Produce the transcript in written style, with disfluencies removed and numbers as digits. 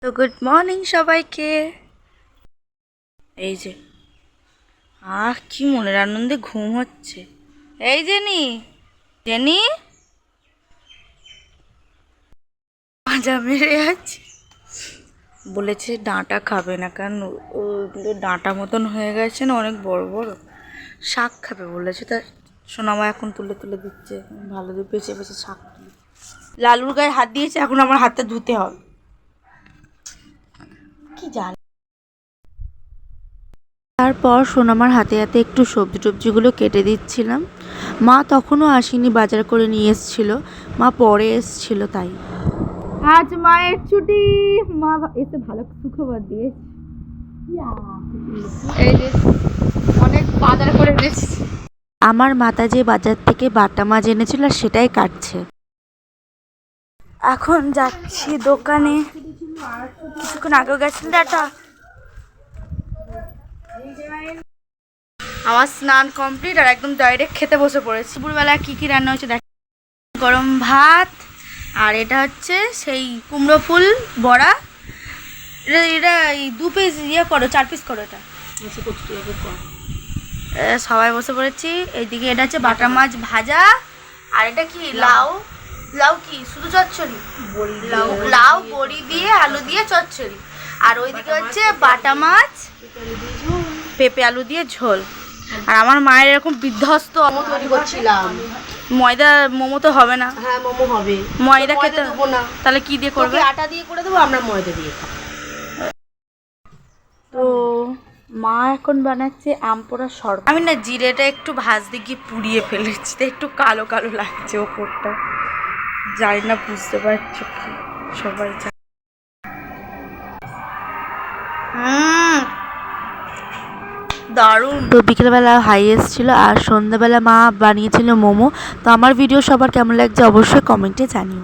তো good morning সবাইকে। এই যে কি মনের আনন্দে ঘুম হচ্ছে। এই জেনি জেনি মাজা মেরে আছি। বলেছে ডাঁটা খাবে না, কারণ ওগুলো ডাঁটা মতন হয়ে গেছে না, অনেক বড় বড়। শাক খাবে বলেছে, তা সোনামা এখন তুলে তুলে দিচ্ছে, ভালো দিয়ে পেঁচে পেঁচে শাক তুলে। লালুর গায়ে হাত দিয়েছে, এখন আমার হাতে ধুতে হবে। কি জাল। তারপর সোনামার হাতে হাতে একটু সবজি টবজিগুলো কেটে দিচ্ছিলাম। মা তখনও আসেনি, বাজার করে নিয়ে এসেছিল, মা পরে এসেছিল তাই। আজ মায়ের ছুটি, মা এসে ভালো সুখবর দিয়ে এই যে অনেক বাজার করে এনেছি। আমার মাতা যে বাজার থেকে বাটা মাছ এনেছিল সেটাই কাটছে। এখন যাচ্ছি দোকানে, কিছুক্ষণ আগেও গেছিলাম। ডাটা আমার স্নান কমপ্লিট আর একদম ডাইরেক্ট খেতে বসে পড়েছি। দুপুরবেলা কী কী রান্না হয়েছে দেখ। গরম ভাত, আর এটা হচ্ছে সেই কুমড়ো ফুল বড়া। এটা এই 2 পিস করো, 4 পিস করো। এটা সবাই বসে পড়েছি। এইদিকে এটা হচ্ছে বাটা মাছ ভাজা, আর এটা কি লাউ। লাউ কি শুধু চচ্চড়ি? লাউ বড়ি দিয়ে আলু দিয়ে চচ্চড়ি। আর ওইদিকে হচ্ছে বাটা মাছ পেঁপে আলু দিয়ে ঝোল। আর আমার মায়ের এরকম বিধ্বস্ত তৈরি করছিলাম। ময়দা মোমো তো হবে না। হ্যাঁ, মোমো হবে। ময়দা খেতে দেবো না, তাহলে কি দিয়ে করবে? আটা দিয়ে করে দেবো, আমরা ময়দা দিয়ে খাবো। তো মা এখন বানাচ্ছে আম পোড়া শরবত। আমি না জিরেটা একটু ভাজতে গিয়ে পুড়িয়ে ফেলেছি, তো একটু কালো কালো লাগছে ওপরটা। জানি না বুঝতে পারছো কি সবাই। দারুণ। তো বিকেলবেলা হাই এসেছিল, আর সন্ধ্যাবেলা মা বানিয়েছিল মোমো। তো আমার ভিডিও সবার কেমন লাগছে অবশ্যই কমেন্টে জানিও।